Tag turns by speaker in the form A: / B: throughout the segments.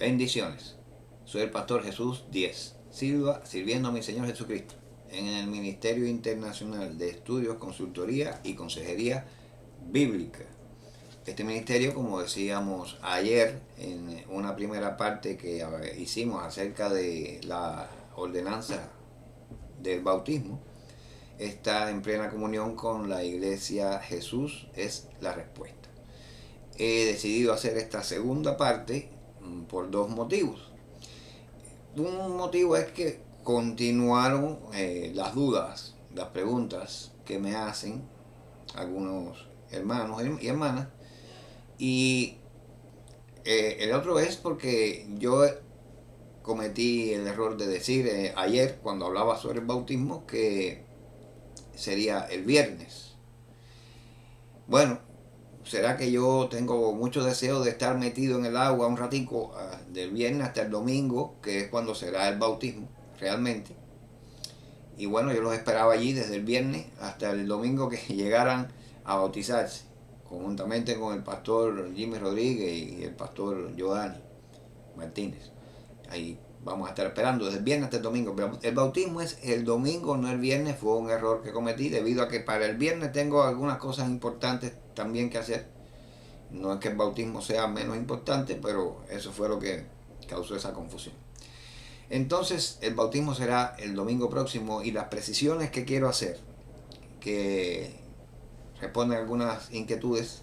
A: Bendiciones. Soy el pastor Jesús Díez Silva, sirviendo a mi Señor Jesucristo en el Ministerio Internacional de Estudios, Consultoría y Consejería Bíblica. Este ministerio, como decíamos ayer en una primera parte que hicimos acerca de la ordenanza del bautismo, está en plena comunión con la Iglesia Jesús es la Respuesta. He decidido hacer esta segunda parte por dos motivos. Un motivo es que continuaron las dudas, las preguntas que me hacen algunos hermanos y hermanas, y el otro es porque yo cometí el error de decir ayer, cuando hablaba sobre el bautismo, que sería el viernes. Bueno, será que yo tengo mucho deseo de estar metido en el agua un ratico, del viernes hasta el domingo, que es cuando será el bautismo, realmente. Y bueno, yo los esperaba allí desde el viernes hasta el domingo que llegaran a bautizarse, conjuntamente con el pastor Jimmy Rodríguez y el pastor Giovanni Martínez. Ahí vamos a estar esperando desde el viernes hasta el domingo. Pero el bautismo es el domingo, no el viernes. Fue un error que cometí debido a que para el viernes tengo algunas cosas importantes también que hacer. No es que el bautismo sea menos importante, pero eso fue lo que causó esa confusión. Entonces el bautismo será el domingo próximo, y las precisiones que quiero hacer, que responden a algunas inquietudes,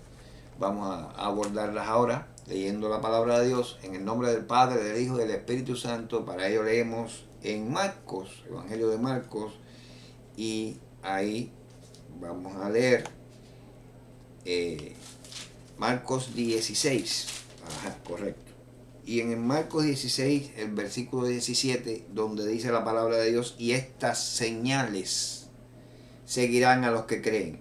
A: vamos a abordarlas ahora leyendo la palabra de Dios en el nombre del Padre, del Hijo y del Espíritu Santo. Para ello leemos en Marcos, Evangelio de Marcos, y ahí vamos a leer Marcos 16. Ajá, correcto. Y en Marcos 16, el versículo 17, donde dice la palabra de Dios: y estas señales seguirán a los que creen.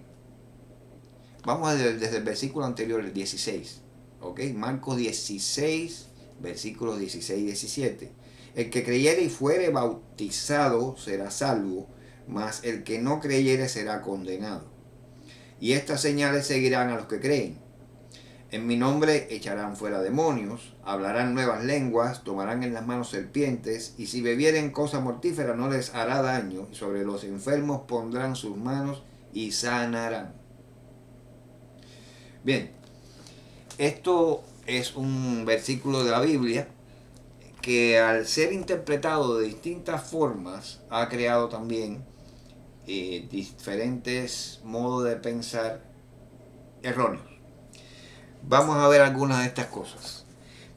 A: Vamos desde el versículo anterior, el 16. ¿Ok? Marcos 16, versículos 16 y 17. El que creyere y fuere bautizado será salvo, mas el que no creyere será condenado. Y estas señales seguirán a los que creen. En mi nombre echarán fuera demonios, hablarán nuevas lenguas, tomarán en las manos serpientes, y si bebieren cosa mortífera no les hará daño, y sobre los enfermos pondrán sus manos y sanarán. Bien, esto es un versículo de la Biblia que, al ser interpretado de distintas formas, ha creado también diferentes modos de pensar erróneos. Vamos a ver algunas de estas cosas.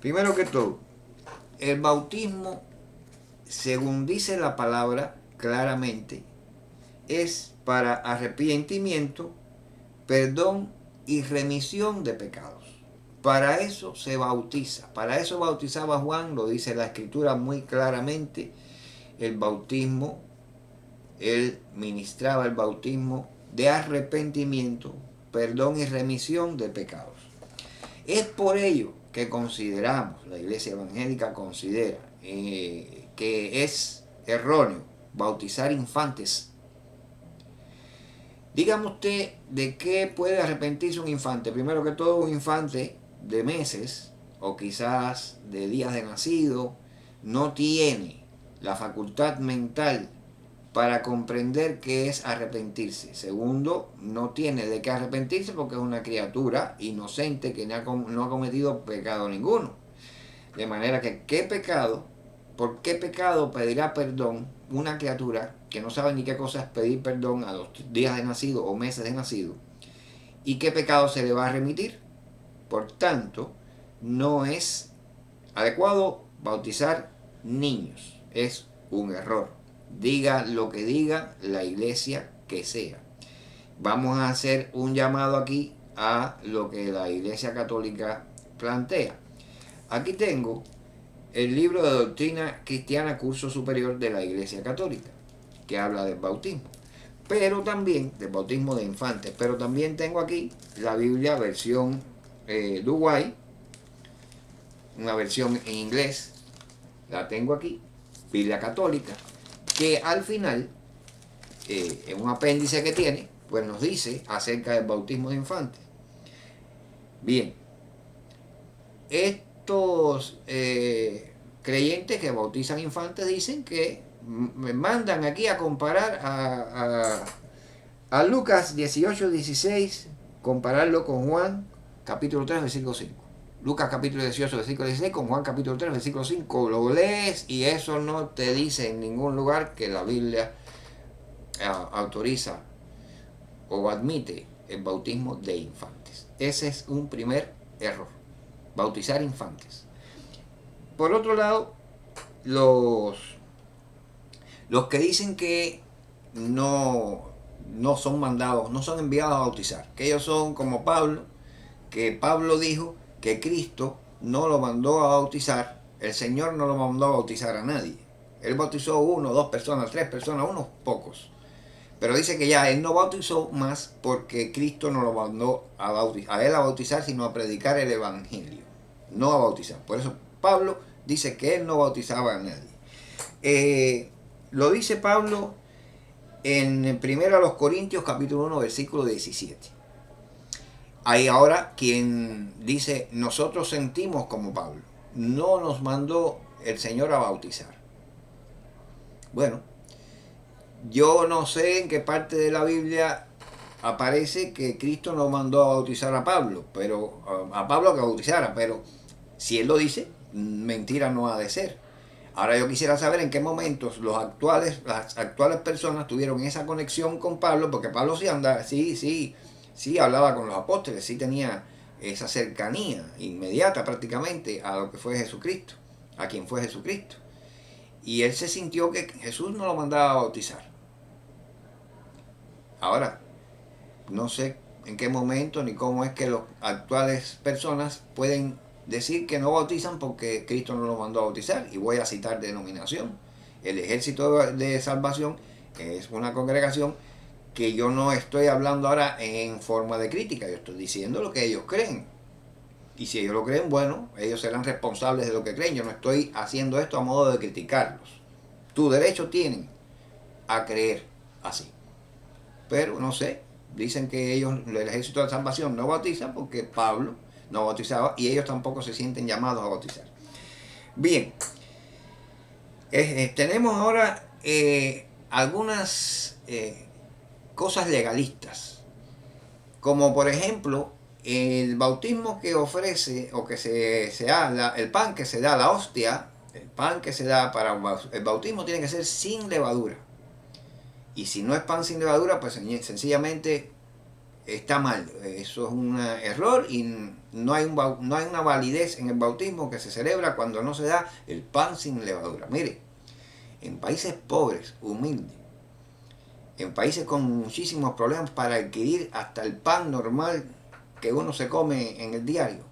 A: Primero que todo, el bautismo, según dice la palabra claramente, es para arrepentimiento, perdón y remisión de pecados. Para eso se bautiza. Para eso bautizaba Juan, lo dice la Escritura muy claramente. El bautismo, él ministraba el bautismo de arrepentimiento, perdón y remisión de pecados. Es por ello que consideramos, la Iglesia Evangélica considera que es erróneo bautizar infantes. Dígame usted de qué puede arrepentirse un infante. Primero que todo, un infante de meses o quizás de días de nacido no tiene la facultad mental para comprender qué es arrepentirse. Segundo, no tiene de qué arrepentirse porque es una criatura inocente que no ha cometido pecado ninguno. De manera que, ¿por qué pecado pedirá perdón una criatura que no sabe ni qué cosa es pedir perdón a los días de nacido o meses de nacido? ¿Y qué pecado se le va a remitir? Por tanto, no es adecuado bautizar niños. Es un error. Diga lo que diga la iglesia que sea. Vamos a hacer un llamado aquí a lo que la Iglesia Católica plantea. Aquí tengo el libro de Doctrina Cristiana, curso superior de la Iglesia Católica, que habla del bautismo, pero también del bautismo de infantes. Pero también tengo aquí la Biblia versión Douay, una versión en inglés, la tengo aquí, Biblia Católica, que al final, en un apéndice que tiene, pues nos dice acerca del bautismo de infantes. Bien, estos creyentes que bautizan infantes dicen que me mandan aquí a comparar a Lucas 18:16, compararlo con Juan capítulo 3, versículo 5. Lucas capítulo 18, versículo 16 con Juan capítulo 3, versículo 5. Lo lees y eso no te dice en ningún lugar que la Biblia autoriza o admite el bautismo de infantes. Ese es un primer error, bautizar infantes. Por otro lado, los que dicen que no son mandados, no son enviados a bautizar, que ellos son como Pablo, que Pablo dijo que Cristo no lo mandó a bautizar, el Señor no lo mandó a bautizar a nadie. Él bautizó 1, 2 personas, 3 personas, unos pocos. Pero dice que ya él no bautizó más porque Cristo no lo mandó a él a bautizar, sino a predicar el evangelio, no a bautizar. Por eso Pablo dice que él no bautizaba a nadie. Lo dice Pablo en 1 Corintios capítulo 1 versículo 17. Hay ahora quien dice, nosotros sentimos como Pablo, no nos mandó el Señor a bautizar. Bueno, yo no sé en qué parte de la Biblia aparece que Cristo no mandó a bautizar a Pablo, pero a Pablo que bautizara, pero si él lo dice, mentira no ha de ser. Ahora yo quisiera saber en qué momentos las actuales personas tuvieron esa conexión con Pablo, porque Pablo sí hablaba con los apóstoles, sí tenía esa cercanía inmediata prácticamente a lo que fue Jesucristo, a quien fue Jesucristo. Y él se sintió que Jesús no lo mandaba a bautizar. Ahora, no sé en qué momento ni cómo es que las actuales personas pueden decir que no bautizan porque Cristo no lo mandó a bautizar. Y voy a citar denominación. El Ejército de Salvación es una congregación que yo no estoy hablando ahora en forma de crítica, yo estoy diciendo lo que ellos creen. Y si ellos lo creen, bueno, ellos serán responsables de lo que creen. Yo no estoy haciendo esto a modo de criticarlos. Tu derecho tienen a creer así. Pero no sé, dicen que ellos, el Ejército de Salvación, no bautizan porque Pablo no bautizaba y ellos tampoco se sienten llamados a bautizar. Bien, tenemos ahora algunas cosas legalistas, como por ejemplo el bautismo que ofrece o que se da, el pan que se da, la hostia, el pan que se da para el bautismo tiene que ser sin levadura. Y si no es pan sin levadura, pues sencillamente está mal. Eso es un error y no hay una validez en el bautismo que se celebra cuando no se da el pan sin levadura. Mire, en países pobres, humildes, en países con muchísimos problemas para adquirir hasta el pan normal que uno se come en el diario,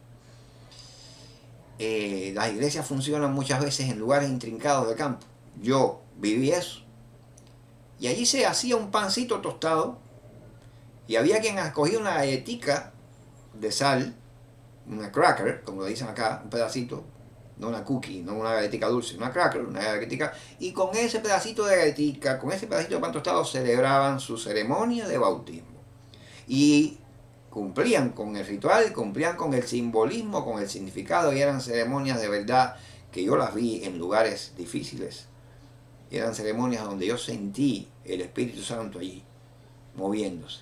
A: las iglesias funcionan muchas veces en lugares intrincados de campo. Yo viví eso. Y allí se hacía un pancito tostado y había quien escogía una galletica de sal, una cracker, como lo dicen acá, un pedacito, no una cookie, no una galletica dulce, una cracker, una galletica, y con ese pedacito de galletica, con ese pedacito de pan tostado celebraban su ceremonia de bautismo. Y cumplían con el ritual, cumplían con el simbolismo, con el significado, y eran ceremonias de verdad que yo las vi en lugares difíciles. Eran ceremonias donde yo sentí el Espíritu Santo allí, moviéndose.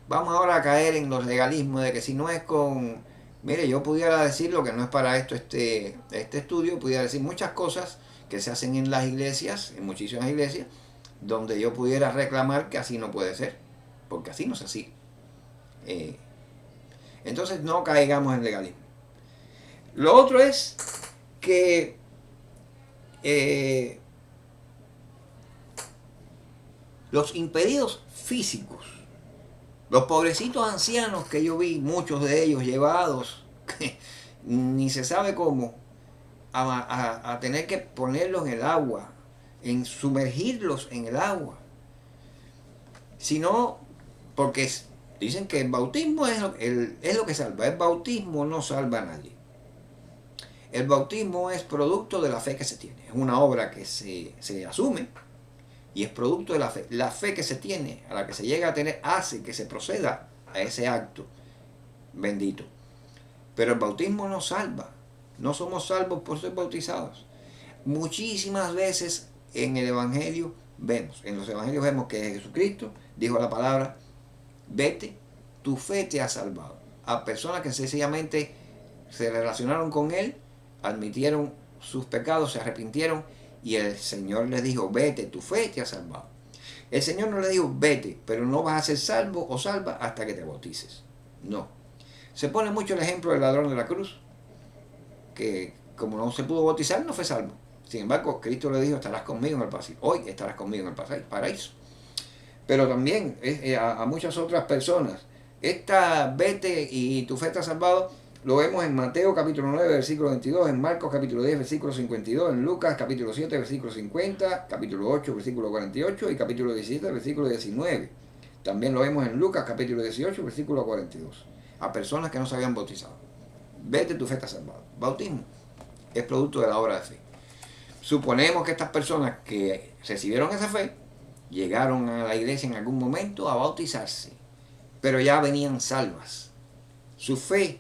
A: Vamos ahora a caer en los legalismos de que si no es con... Mire, yo pudiera decir lo que no es para esto este estudio, pudiera decir muchas cosas que se hacen en las iglesias, en muchísimas iglesias, donde yo pudiera reclamar que así no puede ser, porque así no es así. Entonces no caigamos en legalismo. Lo otro es que los impedidos físicos, los pobrecitos ancianos que yo vi, muchos de ellos llevados, ni se sabe cómo, a tener que ponerlos en el agua, en sumergirlos en el agua, sino porque dicen que el bautismo es lo que salva. El bautismo no salva a nadie. El bautismo es producto de la fe que se tiene. Es una obra que se asume y es producto de la fe. La fe que se tiene, a la que se llega a tener, hace que se proceda a ese acto bendito. Pero el bautismo no salva. No somos salvos por ser bautizados. Muchísimas veces en el Evangelio en los Evangelios vemos que Jesucristo dijo la palabra, vete, tu fe te ha salvado. A personas que sencillamente se relacionaron con Él, admitieron sus pecados, se arrepintieron y el Señor les dijo, vete, tu fe te ha salvado. El Señor no le dijo, vete, pero no vas a ser salvo o salva hasta que te bautices. No. Se pone mucho el ejemplo del ladrón de la cruz, que como no se pudo bautizar, no fue salvo. Sin embargo, Cristo le dijo, estarás conmigo en el paraíso. Hoy estarás conmigo en el paraíso. Pero también a muchas otras personas, esta vete y tu fe está salvado, lo vemos en Mateo capítulo 9, versículo 22, en Marcos capítulo 10, versículo 52, en Lucas capítulo 7, versículo 50, capítulo 8, versículo 48 y capítulo 17, versículo 19. También lo vemos en Lucas capítulo 18, versículo 42. A personas que no se habían bautizado. Vete, tu fe está salvado. Bautismo es producto de la obra de fe. Suponemos que estas personas que recibieron esa fe llegaron a la iglesia en algún momento a bautizarse, pero ya venían salvas. Su fe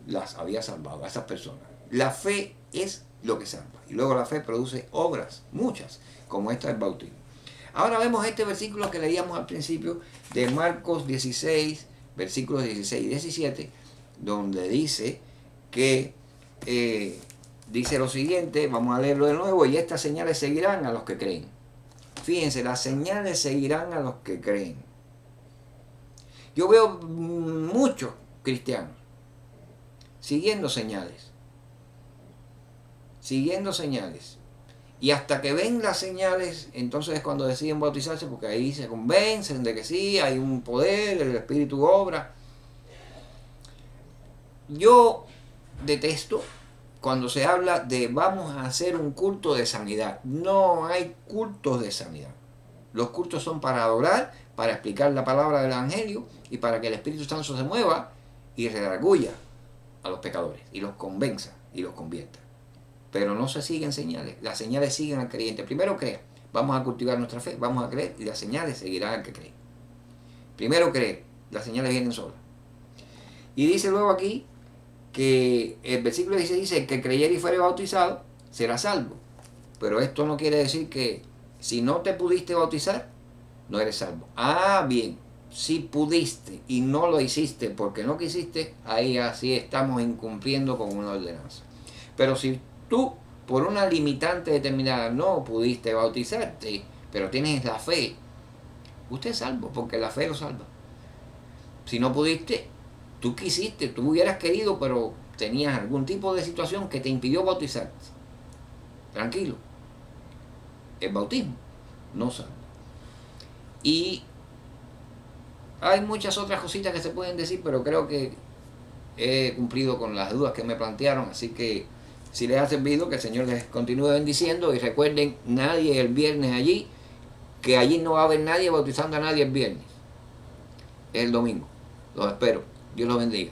A: las había salvado a esas personas. La fe es lo que salva. Y luego la fe produce obras, muchas, como esta del bautismo. Ahora vemos este versículo que leíamos al principio de Marcos 16, versículos 16 y 17, donde dice que dice lo siguiente, vamos a leerlo de nuevo, y estas señales seguirán a los que creen. Fíjense, las señales seguirán a los que creen. Yo veo muchos cristianos siguiendo señales. Y hasta que ven las señales, entonces es cuando deciden bautizarse, porque ahí se convencen de que sí, hay un poder, el Espíritu obra. Yo detesto cuando se habla de vamos a hacer un culto de sanidad. No hay cultos de sanidad. Los cultos son para adorar, para explicar la palabra del Evangelio y para que el Espíritu Santo se mueva y redarguya a los pecadores y los convenza y los convierta. Pero no se siguen señales. Las señales siguen al creyente. Primero crea. Vamos a cultivar nuestra fe, vamos a creer y las señales seguirán al que cree. Primero creer. Las señales vienen solas. Y dice luego aquí que el versículo 16 dice, el que creyere y fuere bautizado será salvo. Pero esto no quiere decir que si no te pudiste bautizar, no eres salvo. Ah, bien, si pudiste y no lo hiciste porque no quisiste, ahí así estamos incumpliendo con una ordenanza. Pero si tú, por una limitante determinada, no pudiste bautizarte, pero tienes la fe, usted es salvo, porque la fe lo salva. Si no pudiste, tú quisiste, tú hubieras querido, pero tenías algún tipo de situación que te impidió bautizarte. Tranquilo. El bautismo no salva. Y hay muchas otras cositas que se pueden decir, pero creo que he cumplido con las dudas que me plantearon, así que si les ha servido, que el Señor les continúe bendiciendo y recuerden, nadie el viernes allí, que allí no va a haber nadie bautizando a nadie el viernes, es el domingo. Los espero. Dios los bendiga.